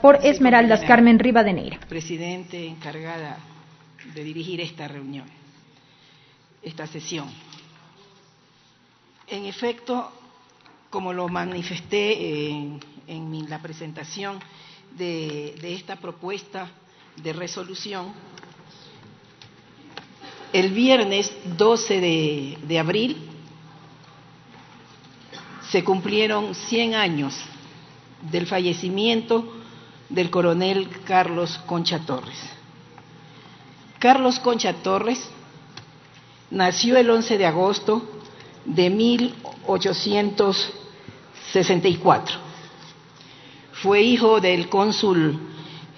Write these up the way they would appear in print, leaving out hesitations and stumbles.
Por Esmeraldas Carmen Rivadeneira. Presidente encargada de dirigir esta reunión, esta sesión. En efecto, como lo manifesté en la presentación de esta propuesta de resolución, el viernes 12 de abril se cumplieron 100 años del fallecimiento del coronel Carlos Concha Torres. Carlos Concha Torres nació el 11 de agosto de 1864. Fue hijo del cónsul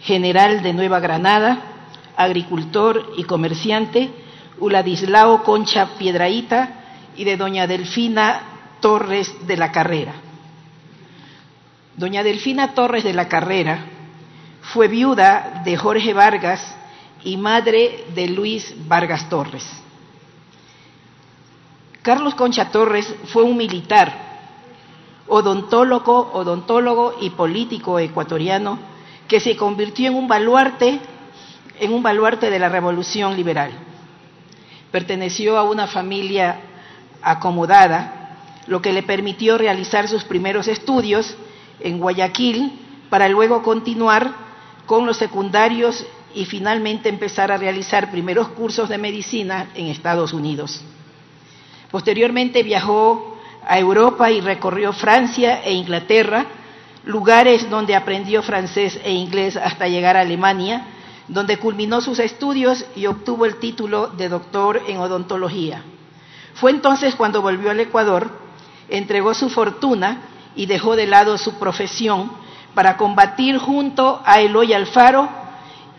general de Nueva Granada, agricultor y comerciante, Uladislao Concha Piedrahita, y de doña Delfina Torres de la Carrera. Doña Delfina Torres de la Carrera fue viuda de Jorge Vargas y madre de Luis Vargas Torres. Carlos Concha Torres fue un militar, odontólogo y político ecuatoriano que se convirtió en un baluarte de la Revolución Liberal. Perteneció a una familia acomodada, lo que le permitió realizar sus primeros estudios en Guayaquil para luego continuar con los secundarios y finalmente empezar a realizar primeros cursos de medicina en Estados Unidos. Posteriormente viajó a Europa y recorrió Francia e Inglaterra, lugares donde aprendió francés e inglés hasta llegar a Alemania, donde culminó sus estudios y obtuvo el título de doctor en odontología. Fue entonces cuando volvió al Ecuador, entregó su fortuna y dejó de lado su profesión para combatir junto a Eloy Alfaro,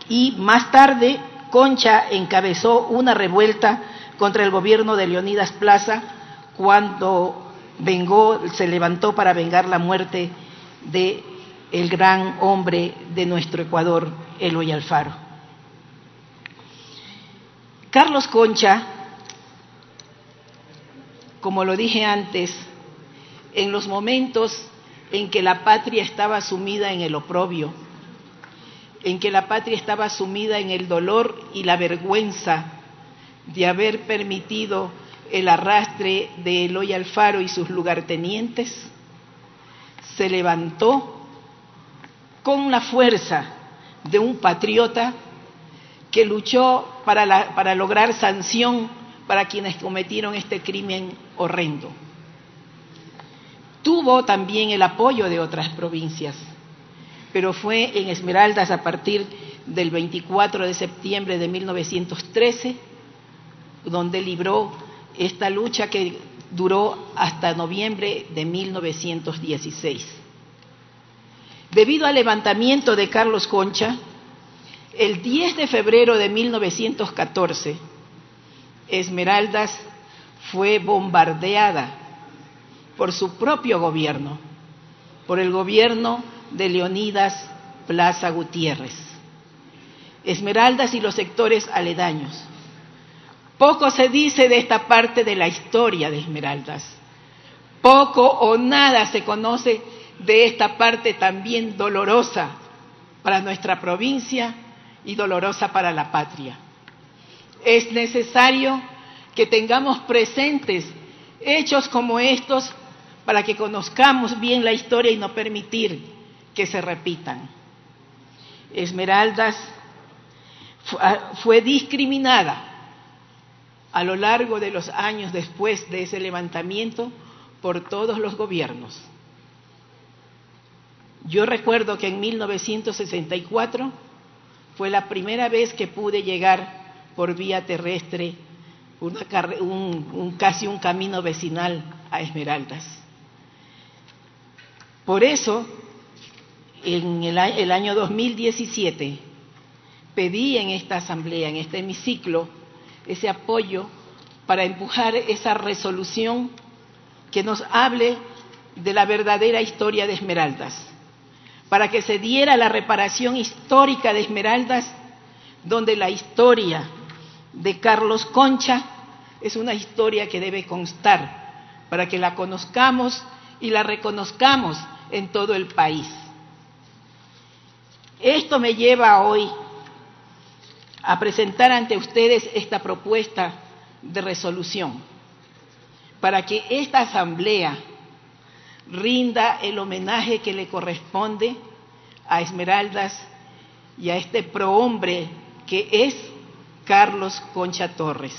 y más tarde Concha encabezó una revuelta contra el gobierno de Leonidas Plaza cuando se levantó para vengar la muerte de el gran hombre de nuestro Ecuador, Eloy Alfaro. Carlos Concha, como lo dije antes, en los momentos en que la patria estaba sumida en el oprobio, en que la patria estaba sumida en el dolor y la vergüenza de haber permitido el arrastre de Eloy Alfaro y sus lugartenientes, se levantó con la fuerza de un patriota que luchó para lograr sanción para quienes cometieron este crimen horrendo. Tuvo también el apoyo de otras provincias, pero fue en Esmeraldas a partir del 24 de septiembre de 1913 donde libró esta lucha que duró hasta noviembre de 1916. Debido al levantamiento de Carlos Concha, el 10 de febrero de 1914, Esmeraldas fue bombardeada por su propio gobierno, por el gobierno de Leonidas Plaza Gutiérrez. Esmeraldas y los sectores aledaños. Poco se dice de esta parte de la historia de Esmeraldas. Poco o nada se conoce de esta parte también dolorosa para nuestra provincia y dolorosa para la patria. Es necesario que tengamos presentes hechos como estos para que conozcamos bien la historia y no permitir que se repitan. Esmeraldas fue discriminada a lo largo de los años después de ese levantamiento por todos los gobiernos. Yo recuerdo que en 1964 fue la primera vez que pude llegar por vía terrestre casi un camino vecinal a Esmeraldas. Por eso, en el año 2017, pedí en esta asamblea, en este hemiciclo, ese apoyo para empujar esa resolución que nos hable de la verdadera historia de Esmeraldas, para que se diera la reparación histórica de Esmeraldas, donde la historia de Carlos Concha es una historia que debe constar, para que la conozcamos y la reconozcamos en todo el país. Esto me lleva hoy a presentar ante ustedes esta propuesta de resolución para que esta asamblea rinda el homenaje que le corresponde a Esmeraldas y a este prohombre que es Carlos Concha Torres.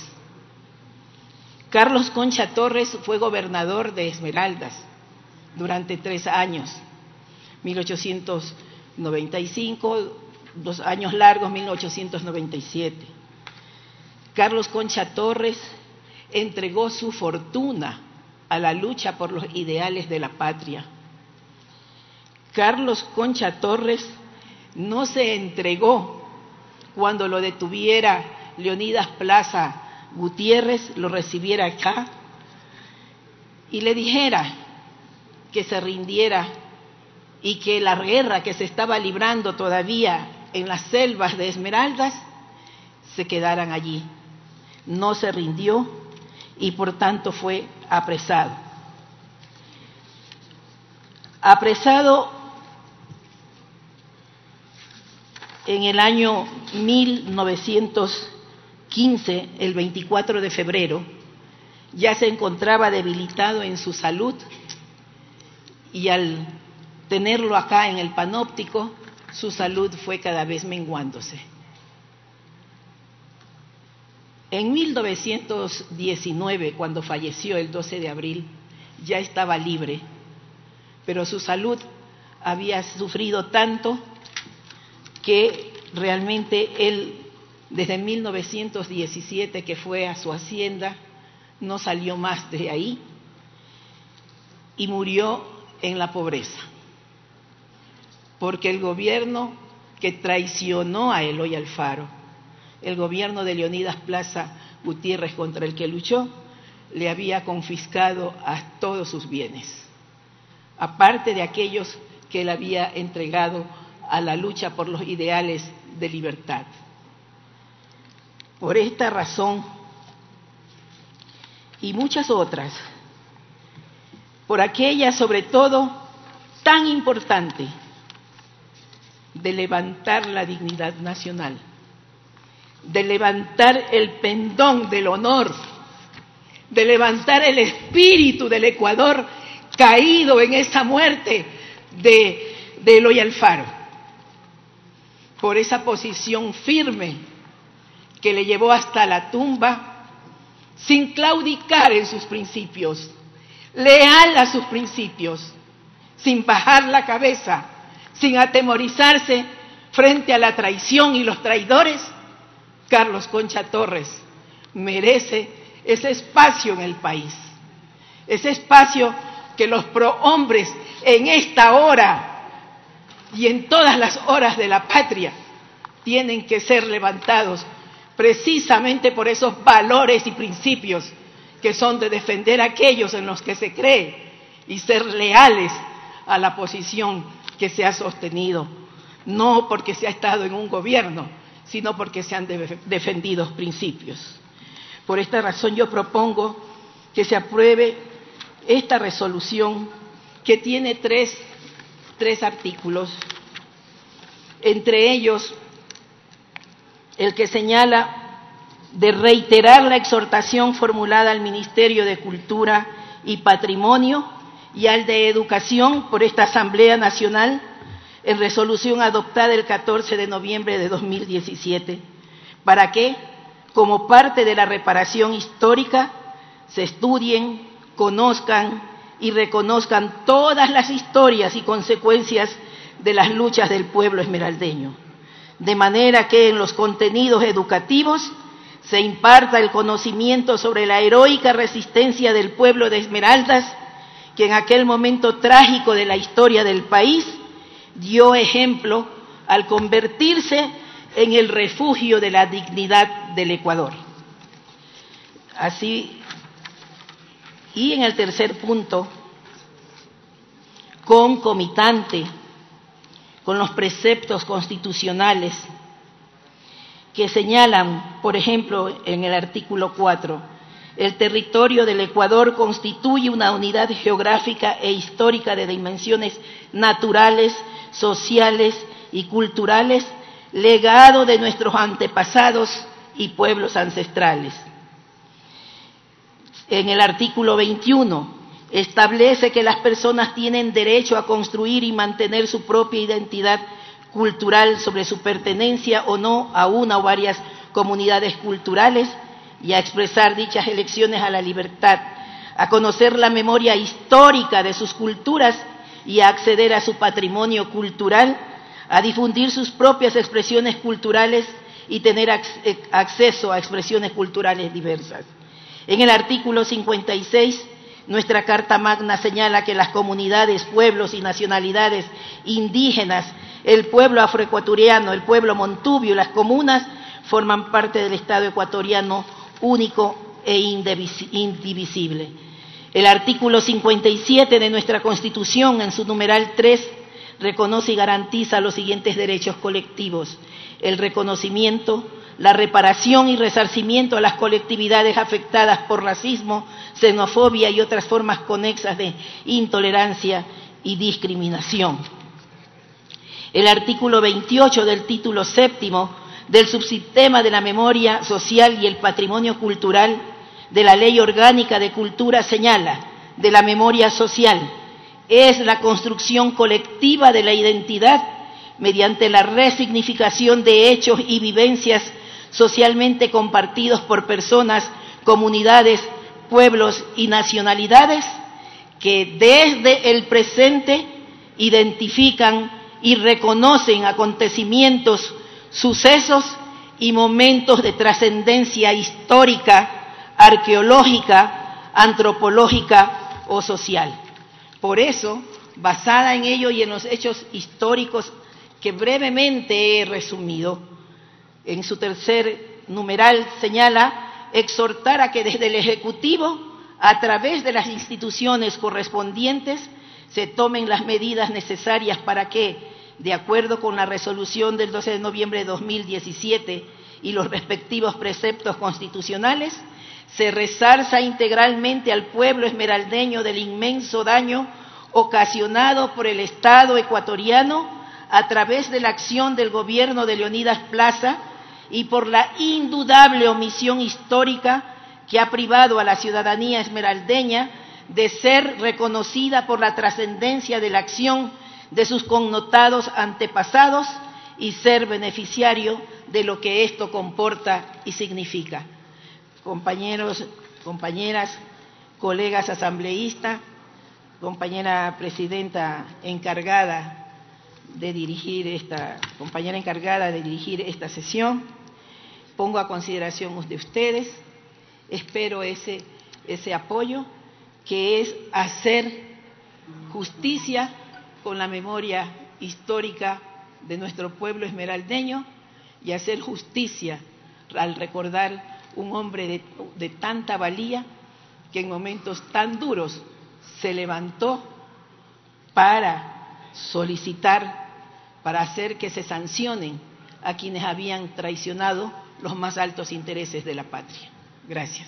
Carlos Concha Torres fue gobernador de Esmeraldas durante 3 años, 1895, 2 años largos, 1897. Carlos Concha Torres entregó su fortuna a la lucha por los ideales de la patria. Carlos Concha Torres no se entregó cuando lo detuviera Leonidas Plaza Gutiérrez, lo recibiera acá y le dijera que se rindiera y que la guerra que se estaba librando todavía en las selvas de Esmeraldas se quedaran allí. No se rindió y por tanto fue apresado. Apresado en el año 1915, el 24 de febrero, ya se encontraba debilitado en su salud y al tenerlo acá en el panóptico, su salud fue cada vez menguándose. En 1919, cuando falleció el 12 de abril, ya estaba libre, pero su salud había sufrido tanto que realmente él, desde 1917 que fue a su hacienda, no salió más de ahí y murió en la pobreza, porque el gobierno que traicionó a Eloy Alfaro, el gobierno de Leonidas Plaza Gutiérrez contra el que luchó, le había confiscado a todos sus bienes, aparte de aquellos que él había entregado a la lucha por los ideales de libertad. Por esta razón y muchas otras, por aquella sobre todo tan importante de levantar la dignidad nacional, de levantar el pendón del honor, de levantar el espíritu del Ecuador caído en esa muerte de Eloy Alfaro, por esa posición firme que le llevó hasta la tumba sin claudicar en sus principios, leal a sus principios, sin bajar la cabeza, sin atemorizarse frente a la traición y los traidores. Carlos Concha Torres merece ese espacio en el país, ese espacio que los prohombres en esta hora y en todas las horas de la patria tienen que ser levantados precisamente por esos valores y principios que son de defender a aquellos en los que se cree y ser leales a la posición que se ha sostenido, no porque se ha estado en un gobierno, sino porque se han defendido principios. Por esta razón yo propongo que se apruebe esta resolución que tiene tres artículos, entre ellos el que señala de reiterar la exhortación formulada al Ministerio de Cultura y Patrimonio y al de Educación por esta Asamblea Nacional en resolución adoptada el 14 de noviembre de 2017, para que, como parte de la reparación histórica, se estudien, conozcan y reconozcan todas las historias y consecuencias de las luchas del pueblo esmeraldeño, de manera que en los contenidos educativos se imparta el conocimiento sobre la heroica resistencia del pueblo de Esmeraldas, que en aquel momento trágico de la historia del país dio ejemplo al convertirse en el refugio de la dignidad del Ecuador. Así, y en el tercer punto, concomitante con los preceptos constitucionales que señalan, por ejemplo, en el artículo 4, el territorio del Ecuador constituye una unidad geográfica e histórica de dimensiones naturales, sociales y culturales, legado de nuestros antepasados y pueblos ancestrales. En el artículo 21 establece que las personas tienen derecho a construir y mantener su propia identidad cultural sobre su pertenencia o no a una o varias comunidades culturales y a expresar dichas elecciones a la libertad, a conocer la memoria histórica de sus culturas y a acceder a su patrimonio cultural, a difundir sus propias expresiones culturales y tener acceso a expresiones culturales diversas. En el artículo 56, nuestra Carta Magna señala que las comunidades, pueblos y nacionalidades indígenas, el pueblo afroecuatoriano, el pueblo montubio y las comunas forman parte del Estado ecuatoriano único e indivisible. El artículo 57 de nuestra Constitución, en su numeral 3, reconoce y garantiza los siguientes derechos colectivos: el reconocimiento, la reparación y resarcimiento a las colectividades afectadas por racismo, xenofobia y otras formas conexas de intolerancia y discriminación. El artículo 28 del título séptimo del subsistema de la memoria social y el patrimonio cultural de la Ley Orgánica de Cultura señala: de la memoria social es la construcción colectiva de la identidad mediante la resignificación de hechos y vivencias socialmente compartidos por personas, comunidades, pueblos y nacionalidades que desde el presente identifican y reconocen acontecimientos, sucesos y momentos de trascendencia histórica, arqueológica, antropológica o social. Por eso, basada en ello y en los hechos históricos que brevemente he resumido, en su tercer numeral señala exhortar a que desde el Ejecutivo, a través de las instituciones correspondientes, se tomen las medidas necesarias para que, de acuerdo con la resolución del 12 de noviembre de 2017 y los respectivos preceptos constitucionales, se resarza integralmente al pueblo esmeraldeño del inmenso daño ocasionado por el Estado ecuatoriano a través de la acción del gobierno de Leonidas Plaza y por la indudable omisión histórica que ha privado a la ciudadanía esmeraldeña de ser reconocida por la trascendencia de la acción de sus connotados antepasados y ser beneficiario de lo que esto comporta y significa. Compañeros, compañeras, colegas asambleístas, compañera presidenta encargada de dirigir esta sesión, pongo a consideración de ustedes, espero ese apoyo, que es hacer justicia con la memoria histórica de nuestro pueblo esmeraldeño y hacer justicia al recordar un hombre de tanta valía que en momentos tan duros se levantó para solicitar, para hacer que se sancionen a quienes habían traicionado los más altos intereses de la patria. Gracias.